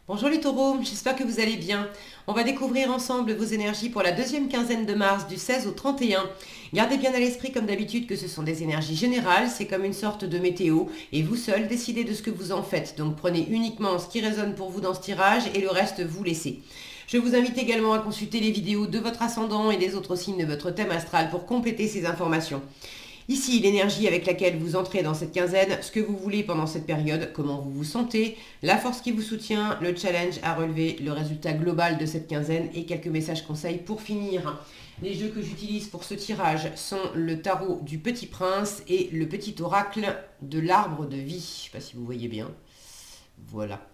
Bonjour les taureaux, j'espère que vous allez bien. On va découvrir ensemble vos énergies pour la deuxième quinzaine de mars du 16 au 31. Gardez bien à l'esprit comme d'habitude que ce sont des énergies générales, c'est comme une sorte de météo et vous seul décidez de ce que vous en faites. Donc prenez uniquement ce qui résonne pour vous dans ce tirage et le reste vous laissez. Je vous invite également à consulter les vidéos de votre ascendant et des autres signes de votre thème astral pour compléter ces informations. Ici, l'énergie avec laquelle vous entrez dans cette quinzaine, ce que vous voulez pendant cette période, comment vous vous sentez, la force qui vous soutient, le challenge à relever, le résultat global de cette quinzaine et quelques messages conseils pour finir. Les jeux que j'utilise pour ce tirage sont le tarot du Petit Prince et le petit oracle de l'arbre de vie. Je ne sais pas si vous voyez bien. Voilà.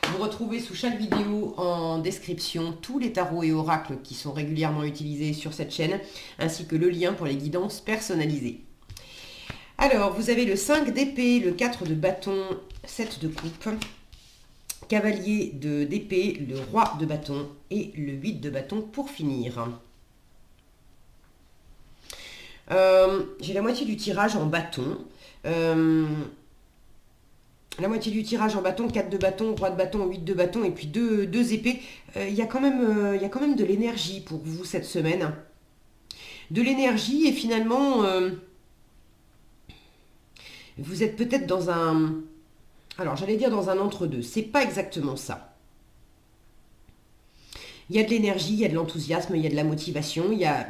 Vous retrouvez sous chaque vidéo en description tous les tarots et oracles qui sont régulièrement utilisés sur cette chaîne, ainsi que le lien pour les guidances personnalisées. Alors, vous avez le 5 d'épée, le 4 de bâton, 7 de coupe, cavalier d'épée, le roi de bâton et le 8 de bâton pour finir. J'ai la moitié du tirage en bâton. La moitié du tirage en bâton, 4 de bâton, roi de bâton, 8 de bâton et puis 2 épées. Il y a quand même de l'énergie pour vous cette semaine. De l'énergie et finalement... vous êtes peut-être dans un... Alors, j'allais dire dans un entre-deux. C'est pas exactement ça. Il y a de l'énergie, il y a de l'enthousiasme, il y a de la motivation, il y a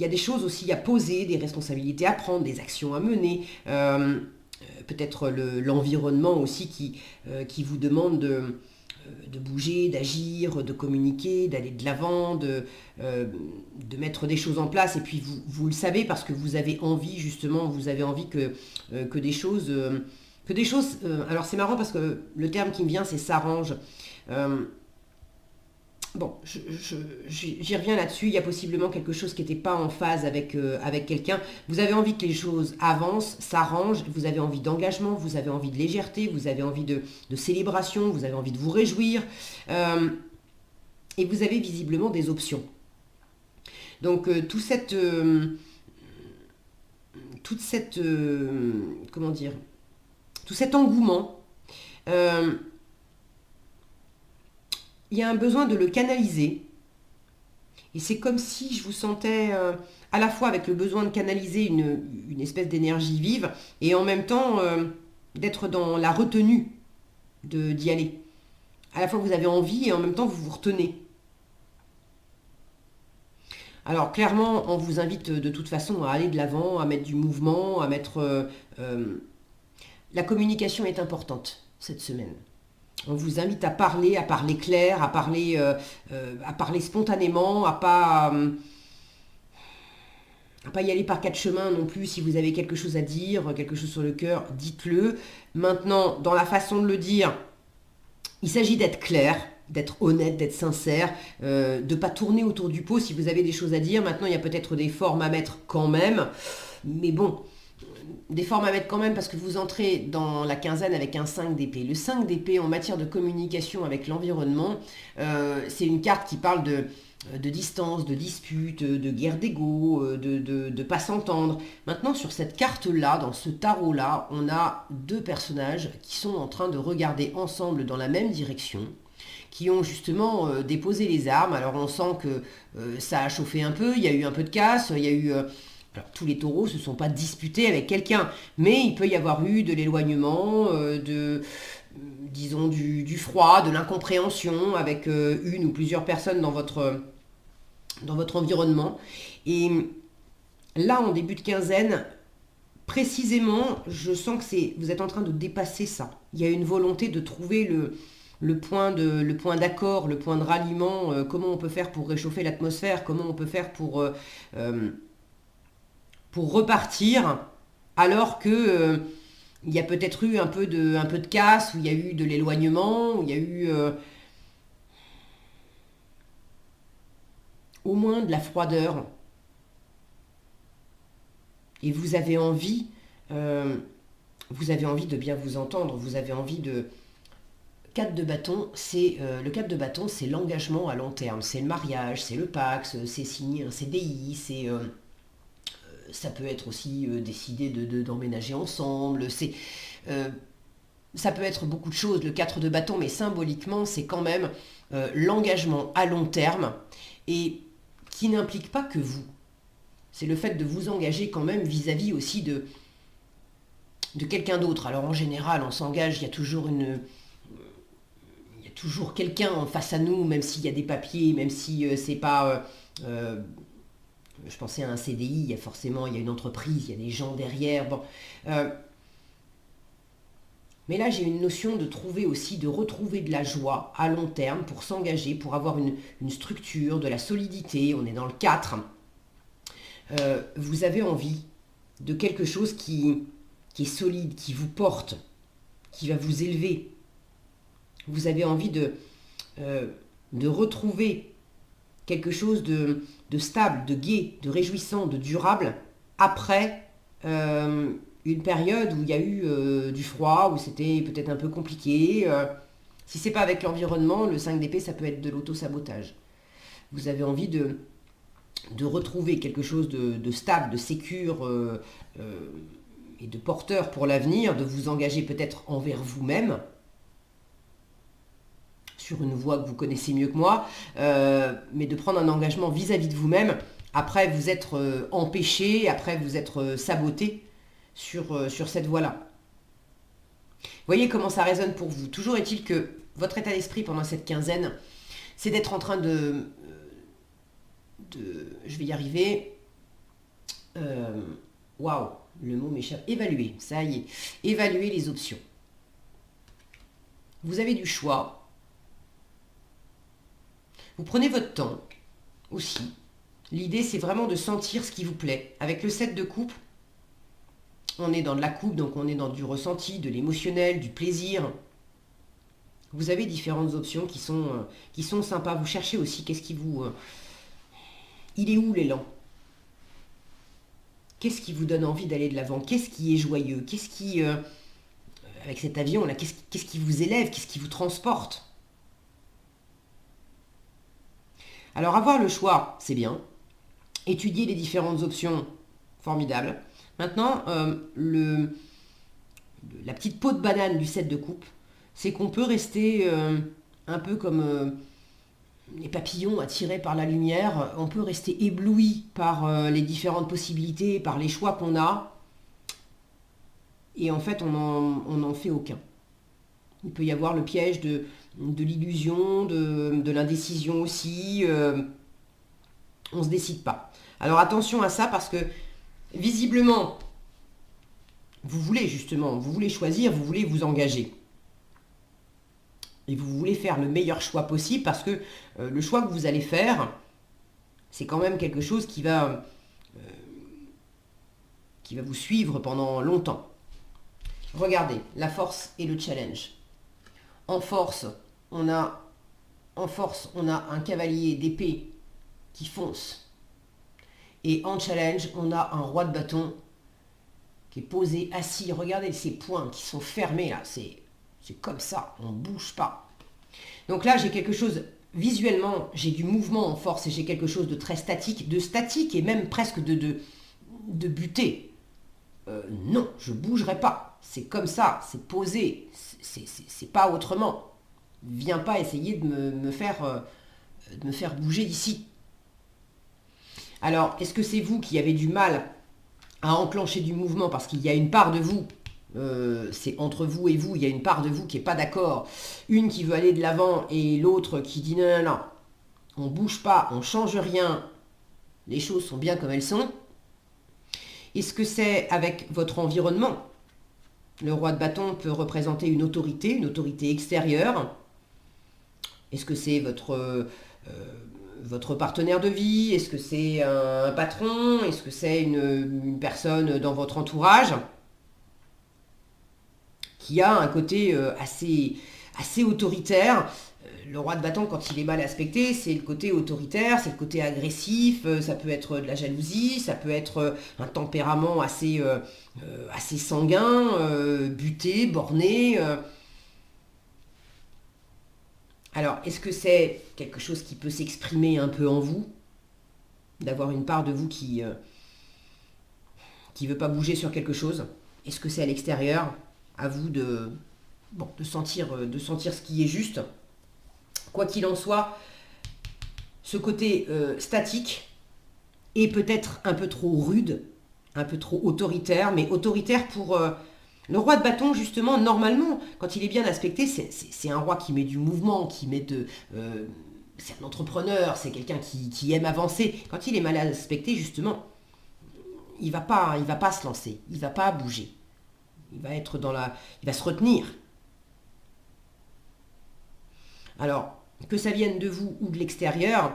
des choses aussi à poser, des responsabilités à prendre, des actions à mener. Peut-être l'environnement aussi qui vous demande de bouger, d'agir, de communiquer, d'aller de l'avant, de mettre des choses en place. Et puis vous le savez parce que vous avez envie justement, vous avez envie que des choses... alors c'est marrant parce que le terme qui me vient c'est s'arrange. Bon, j'y reviens là-dessus. Il y a possiblement quelque chose qui n'était pas en phase avec quelqu'un. Vous avez envie que les choses avancent, s'arrangent. Vous avez envie d'engagement, vous avez envie de légèreté, vous avez envie de célébration, vous avez envie de vous réjouir. Et vous avez visiblement des options. Donc, comment dire, tout cet engouement, il y a un besoin de le canaliser. Et c'est comme si je vous sentais à la fois avec le besoin de canaliser une espèce d'énergie vive et en même temps d'être dans la retenue d'y aller. À la fois vous avez envie et en même temps vous vous retenez. Alors clairement, on vous invite de toute façon à aller de l'avant, à mettre du mouvement, à mettre... la communication est importante cette semaine. On vous invite à parler clair, à parler spontanément, à pas y aller par quatre chemins non plus. Si vous avez quelque chose à dire, quelque chose sur le cœur, dites-le. Maintenant, dans la façon de le dire, il s'agit d'être clair, d'être honnête, d'être sincère, de ne pas tourner autour du pot si vous avez des choses à dire. Maintenant, il y a peut-être des formes à mettre quand même, mais bon... Des formes à mettre quand même parce que vous entrez dans la quinzaine avec un 5 d'épée. Le 5 d'épée en matière de communication avec l'environnement, c'est une carte qui parle de distance, de dispute, de guerre d'ego, de pas s'entendre. Maintenant, sur cette carte-là, dans ce tarot-là, on a deux personnages qui sont en train de regarder ensemble dans la même direction, qui ont justement déposé les armes. Alors on sent que ça a chauffé un peu, il y a eu un peu de casse, il y a eu... Alors, tous les taureaux ne se sont pas disputés avec quelqu'un, mais il peut y avoir eu de l'éloignement, disons du froid, de l'incompréhension avec une ou plusieurs personnes dans votre environnement. Et là, en début de quinzaine, précisément, je sens que vous êtes en train de dépasser ça. Il y a une volonté de trouver le point d'accord, le point de ralliement, comment on peut faire pour réchauffer l'atmosphère, comment on peut faire pour repartir, alors que il y a peut-être eu un peu de casse, où il y a eu de l'éloignement, où il y a eu au moins de la froideur. Et euh, vous avez envie de bien vous entendre, vous avez envie de... 4 de bâton, le 4 de bâton, c'est l'engagement à long terme, c'est le mariage, c'est le Pax, c'est signer un CDI, ça peut être aussi décider d'emménager ensemble. ça peut être beaucoup de choses, le 4 de bâton, mais symboliquement, c'est quand même l'engagement à long terme et qui n'implique pas que vous. C'est le fait de vous engager quand même vis-à-vis aussi de quelqu'un d'autre. Alors en général, on s'engage, il y a toujours toujours quelqu'un en face à nous, même s'il y a des papiers, même si c'est pas... je pensais à un CDI, il y a une entreprise, il y a des gens derrière. Bon, mais là, j'ai une notion de trouver aussi, de retrouver de la joie à long terme pour s'engager, pour avoir une structure, de la solidité. On est dans le 4. Vous avez envie de quelque chose qui est solide, qui vous porte, qui va vous élever. Vous avez envie de retrouver quelque chose de stable, de gai, de réjouissant, de durable après une période où il y a eu du froid, où c'était peut-être un peu compliqué. Si c'est pas avec l'environnement, le 5 d'épée, ça peut être de l'auto-sabotage. Vous avez envie de retrouver quelque chose de stable, de sécure et de porteur pour l'avenir, de vous engager peut-être envers vous-même, sur une voie que vous connaissez mieux que moi, mais de prendre un engagement vis-à-vis de vous-même, après vous être empêché, après vous être saboté sur cette voie-là. Voyez comment ça résonne pour vous. Toujours est-il que votre état d'esprit pendant cette quinzaine, c'est d'être en train je vais y arriver, waouh, le mot m'échappe, évaluer, ça y est, évaluer les options. Vous avez du choix. Vous prenez votre temps aussi. L'idée, c'est vraiment de sentir ce qui vous plaît. Avec le 7 de coupe, on est dans de la coupe, donc on est dans du ressenti, de l'émotionnel, du plaisir. Vous avez différentes options qui sont sympas. Vous cherchez aussi qu'est-ce qui vous... il est où l'élan? Qu'est-ce qui vous donne envie d'aller de l'avant? Qu'est-ce qui est joyeux? Qu'est-ce qui... avec cet avion-là, qu'est-ce qui vous élève? Qu'est-ce qui vous transporte? Alors avoir le choix, c'est bien. Étudier les différentes options, formidable. Maintenant, la petite peau de banane du 7 de coupe, c'est qu'on peut rester un peu comme les papillons attirés par la lumière, on peut rester ébloui par les différentes possibilités, par les choix qu'on a, et en fait on n'en fait aucun. Il peut y avoir le piège de l'illusion, de l'indécision aussi, on ne se décide pas. Alors attention à ça parce que visiblement, vous voulez choisir, vous voulez vous engager. Et vous voulez faire le meilleur choix possible parce que le choix que vous allez faire, c'est quand même quelque chose qui va vous suivre pendant longtemps. Regardez, la force et le challenge. En force, on a un cavalier d'épée qui fonce. Et en challenge, on a un roi de bâton qui est posé, assis. Regardez ses poings qui sont fermés là. C'est comme ça, on ne bouge pas. Donc là, j'ai quelque chose, visuellement, j'ai du mouvement en force et j'ai quelque chose de très statique, et même presque de buté. Non, je ne bougerai pas. C'est comme ça, c'est posé, c'est pas autrement. Viens pas essayer de me faire bouger d'ici. Alors, est-ce que c'est vous qui avez du mal à enclencher du mouvement parce qu'il y a une part de vous, c'est entre vous et vous, il y a une part de vous qui n'est pas d'accord, une qui veut aller de l'avant et l'autre qui dit non, non, non, on bouge pas, on change rien, les choses sont bien comme elles sont. Est-ce que c'est avec votre environnement? Le roi de bâton peut représenter une autorité extérieure. Est-ce que c'est votre partenaire de vie? Est-ce que c'est un patron? Est-ce que c'est une personne dans votre entourage qui a un côté assez autoritaire? Le roi de bâton, quand il est mal aspecté, c'est le côté autoritaire, c'est le côté agressif, ça peut être de la jalousie, ça peut être un tempérament assez sanguin, buté, borné. Alors, est-ce que c'est quelque chose qui peut s'exprimer un peu en vous? D'avoir une part de vous qui veut pas bouger sur quelque chose? Est-ce que c'est à l'extérieur? À vous de bon, de sentir ce qui est juste. Quoi qu'il en soit, ce côté statique est peut-être un peu trop rude, un peu trop autoritaire, mais autoritaire pour le roi de bâton, justement, normalement, quand il est bien aspecté, c'est un roi qui met du mouvement, qui met c'est un entrepreneur, c'est quelqu'un qui aime avancer. Quand il est mal aspecté, justement, il va pas se lancer, il va pas bouger. Il va se retenir. Alors, que ça vienne de vous ou de l'extérieur,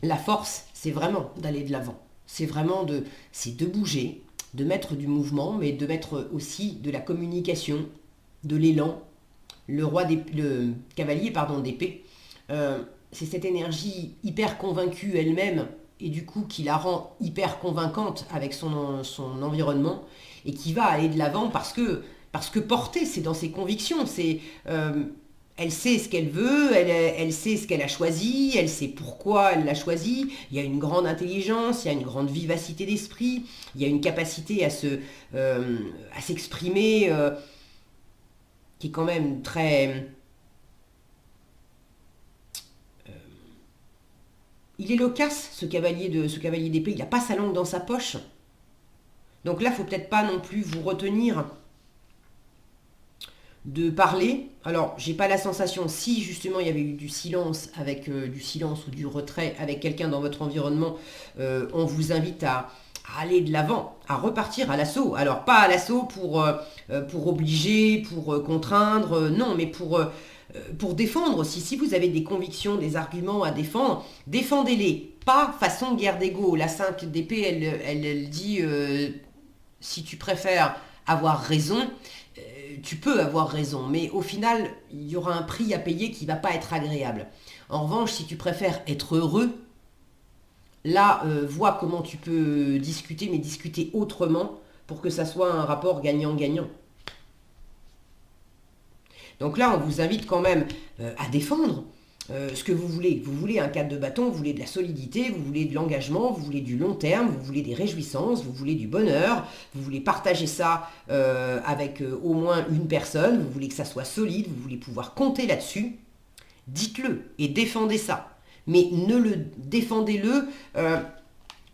la force, c'est vraiment d'aller de l'avant. C'est de bouger, de mettre du mouvement, mais de mettre aussi de la communication, de l'élan. Le cavalier, pardon, d'épée, c'est cette énergie hyper convaincue elle-même et du coup qui la rend hyper convaincante avec son environnement et qui va aller de l'avant parce que porter, c'est dans ses convictions, elle sait ce qu'elle veut, elle sait ce qu'elle a choisi, elle sait pourquoi elle l'a choisi. Il y a une grande intelligence, il y a une grande vivacité d'esprit, il y a une capacité à s'exprimer qui est quand même très... Il est loquace, ce cavalier d'épée, il n'a pas sa langue dans sa poche. Donc là, il ne faut peut-être pas non plus vous retenir de parler. Alors, j'ai pas la sensation, si justement il y avait eu du silence du silence ou du retrait avec quelqu'un dans votre environnement, on vous invite à aller de l'avant, à repartir à l'assaut. Alors, pas à l'assaut pour obliger, pour contraindre, non, mais pour défendre aussi. Si vous avez des convictions, des arguments à défendre, défendez-les. Pas façon guerre d'ego. La 5 d'épée, elle dit si tu préfères avoir raison, tu peux avoir raison, mais au final, il y aura un prix à payer qui ne va pas être agréable. En revanche, si tu préfères être heureux, là, vois comment tu peux discuter, mais discuter autrement pour que ça soit un rapport gagnant-gagnant. Donc là, on vous invite quand même à défendre ce que vous voulez. Vous voulez un cadre de bâton, vous voulez de la solidité, vous voulez de l'engagement, vous voulez du long terme, vous voulez des réjouissances, vous voulez du bonheur, vous voulez partager ça avec au moins une personne, vous voulez que ça soit solide, vous voulez pouvoir compter là-dessus. Dites-le et défendez ça. Mais défendez-le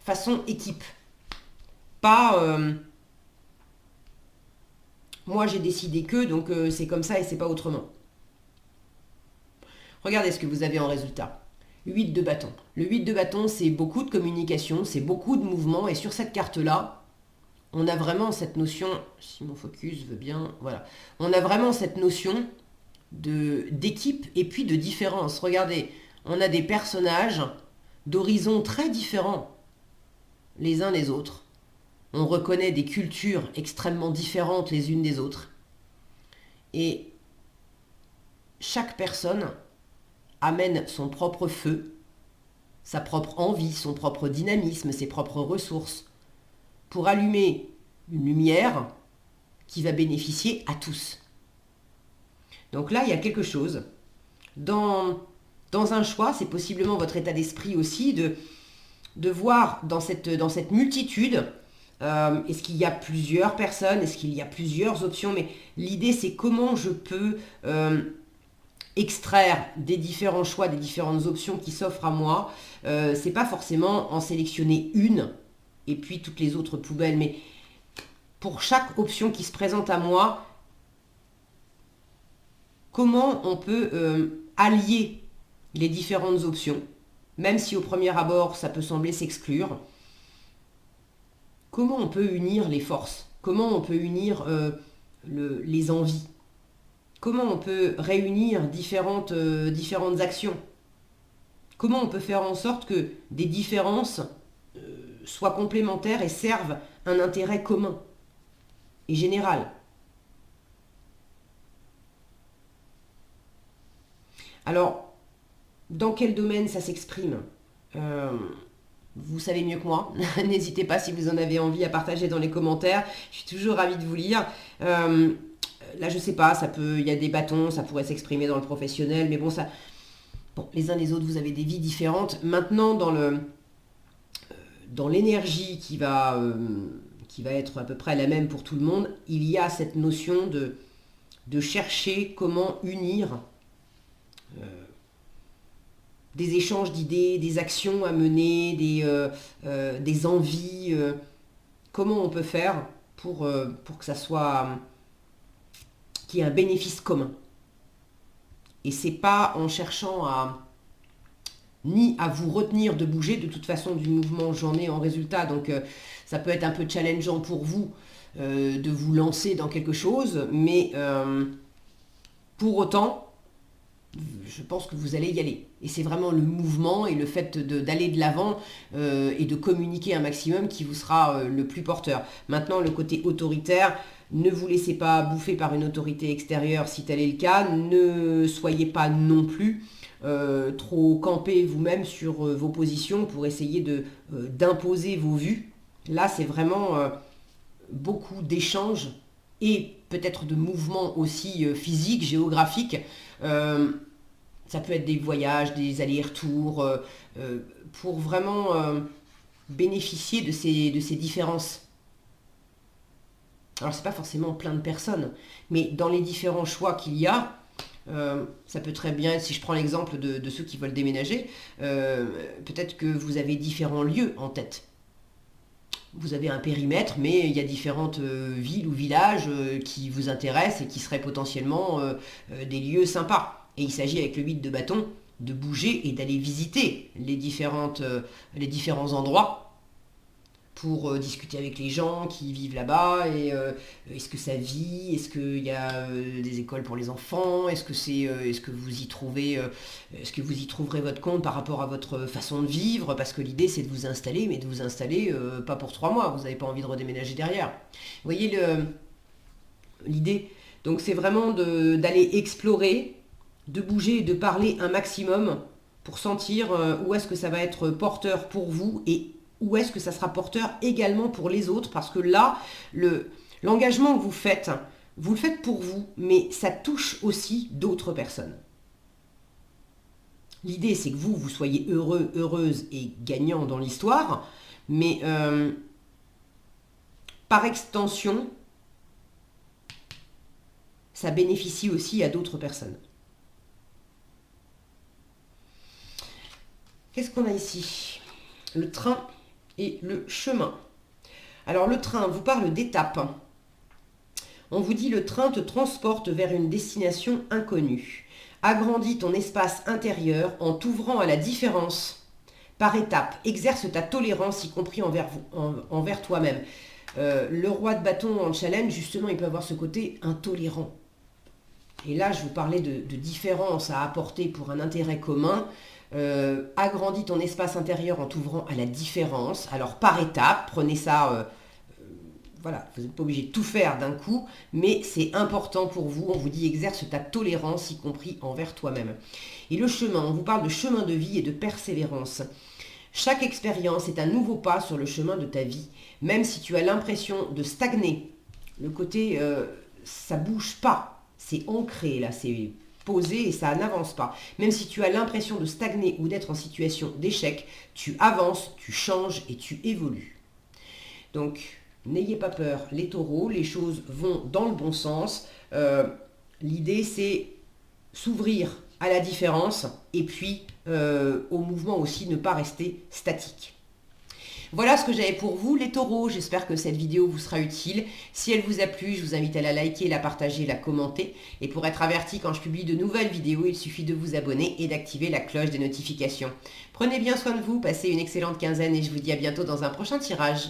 façon équipe. Pas moi j'ai décidé que, donc c'est comme ça et c'est pas autrement. Regardez ce que vous avez en résultat. 8 de bâton. Le 8 de bâton, c'est beaucoup de communication, c'est beaucoup de mouvement. Et sur cette carte-là, on a vraiment cette notion, si mon focus veut bien, voilà. On a vraiment cette notion d'équipe et puis de différence. Regardez, on a des personnages d'horizons très différents les uns des autres. On reconnaît des cultures extrêmement différentes les unes des autres. Et chaque personne amène son propre feu, sa propre envie, son propre dynamisme, ses propres ressources, pour allumer une lumière qui va bénéficier à tous. Donc là, il y a quelque chose. Dans un choix, c'est possiblement votre état d'esprit aussi, de voir dans cette multitude, est-ce qu'il y a plusieurs personnes, est-ce qu'il y a plusieurs options, mais l'idée c'est comment je peux extraire des différents choix, des différentes options qui s'offrent à moi. C'est pas forcément en sélectionner une et puis toutes les autres poubelles, mais pour chaque option qui se présente à moi, comment on peut allier les différentes options, même si au premier abord ça peut sembler s'exclure. Comment on peut unir les forces? Comment on peut unir les envies? Comment on peut réunir différentes actions? Comment on peut faire en sorte que des différences soient complémentaires et servent un intérêt commun et général? Alors, dans quel domaine ça s'exprime? Vous savez mieux que moi. N'hésitez pas si vous en avez envie à partager dans les commentaires. Je suis toujours ravie de vous lire. Là, je sais pas, il y a des bâtons, ça pourrait s'exprimer dans le professionnel, mais bon, les uns les autres, vous avez des vies différentes. Maintenant, dans l'énergie qui va être à peu près la même pour tout le monde, il y a cette notion de chercher comment unir des échanges d'idées, des actions à mener, des envies. Comment on peut faire pour que ça soit... qu'il y ait un bénéfice commun. Et c'est pas en cherchant ni à vous retenir de bouger. De toute façon, du mouvement, j'en ai en résultat. Donc, ça peut être un peu challengeant pour vous de vous lancer dans quelque chose. Mais pour autant, je pense que vous allez y aller. Et c'est vraiment le mouvement et le fait d'aller de l'avant et de communiquer un maximum qui vous sera le plus porteur. Maintenant, le côté autoritaire, ne vous laissez pas bouffer par une autorité extérieure si tel est le cas. Ne soyez pas non plus trop campé vous-même sur vos positions pour essayer d'imposer vos vues. Là, c'est vraiment beaucoup d'échanges et peut-être de mouvements aussi physiques, géographiques. Ça peut être des voyages, des allers-retours, pour vraiment bénéficier de ces différences. Alors, c'est pas forcément plein de personnes, mais dans les différents choix qu'il y a, ça peut très bien être, si je prends l'exemple de ceux qui veulent déménager, peut-être que vous avez différents lieux en tête. Vous avez un périmètre, mais il y a différentes villes ou villages qui vous intéressent et qui seraient potentiellement des lieux sympas. Et il s'agit avec le 8 de bâton de bouger et d'aller visiter les différents endroits pour discuter avec les gens qui vivent là-bas. Et est-ce que ça vit? Est-ce qu'il y a des écoles pour les enfants? Est-ce que vous y trouverez votre compte par rapport à votre façon de vivre? Parce que l'idée, c'est de vous installer, mais de vous installer pas pour 3 mois. Vous n'avez pas envie de redéménager derrière. Vous voyez l'idée? Donc c'est vraiment d'aller explorer, de bouger et de parler un maximum pour sentir où est-ce que ça va être porteur pour vous et où est-ce que ça sera porteur également pour les autres, parce que là, l'engagement que vous le faites pour vous, mais ça touche aussi d'autres personnes. L'idée, c'est que vous soyez heureux, heureuse et gagnant dans l'histoire, mais par extension, ça bénéficie aussi à d'autres personnes. Qu'est-ce qu'on a ici? Le train et le chemin. Alors le train vous parle d'étapes. On vous dit le train te transporte vers une destination inconnue. Agrandis ton espace intérieur en t'ouvrant à la différence. Par étapes, exerce ta tolérance, y compris envers toi-même. Le roi de bâton en challenge, justement, il peut avoir ce côté intolérant. Et là, je vous parlais de différence à apporter pour un intérêt commun. Agrandis ton espace intérieur en t'ouvrant à la différence. Alors par étapes, prenez ça, voilà, vous n'êtes pas obligé de tout faire d'un coup, mais c'est important pour vous. On vous dit exerce ta tolérance, y compris envers toi-même. Et le chemin, on vous parle de chemin de vie et de persévérance. Chaque expérience est un nouveau pas sur le chemin de ta vie, même si tu as l'impression de stagner. Le côté, ça bouge pas, c'est ancré là, c'est posé et ça n'avance pas. Même si tu as l'impression de stagner ou d'être en situation d'échec, tu avances, tu changes et tu évolues. Donc, n'ayez pas peur, les taureaux, les choses vont dans le bon sens. L'idée, c'est s'ouvrir à la différence et puis au mouvement aussi, ne pas rester statique. Voilà ce que j'avais pour vous, les taureaux. J'espère que cette vidéo vous sera utile. Si elle vous a plu, je vous invite à la liker, la partager, la commenter. Et pour être averti quand je publie de nouvelles vidéos, il suffit de vous abonner et d'activer la cloche des notifications. Prenez bien soin de vous, passez une excellente quinzaine et je vous dis à bientôt dans un prochain tirage.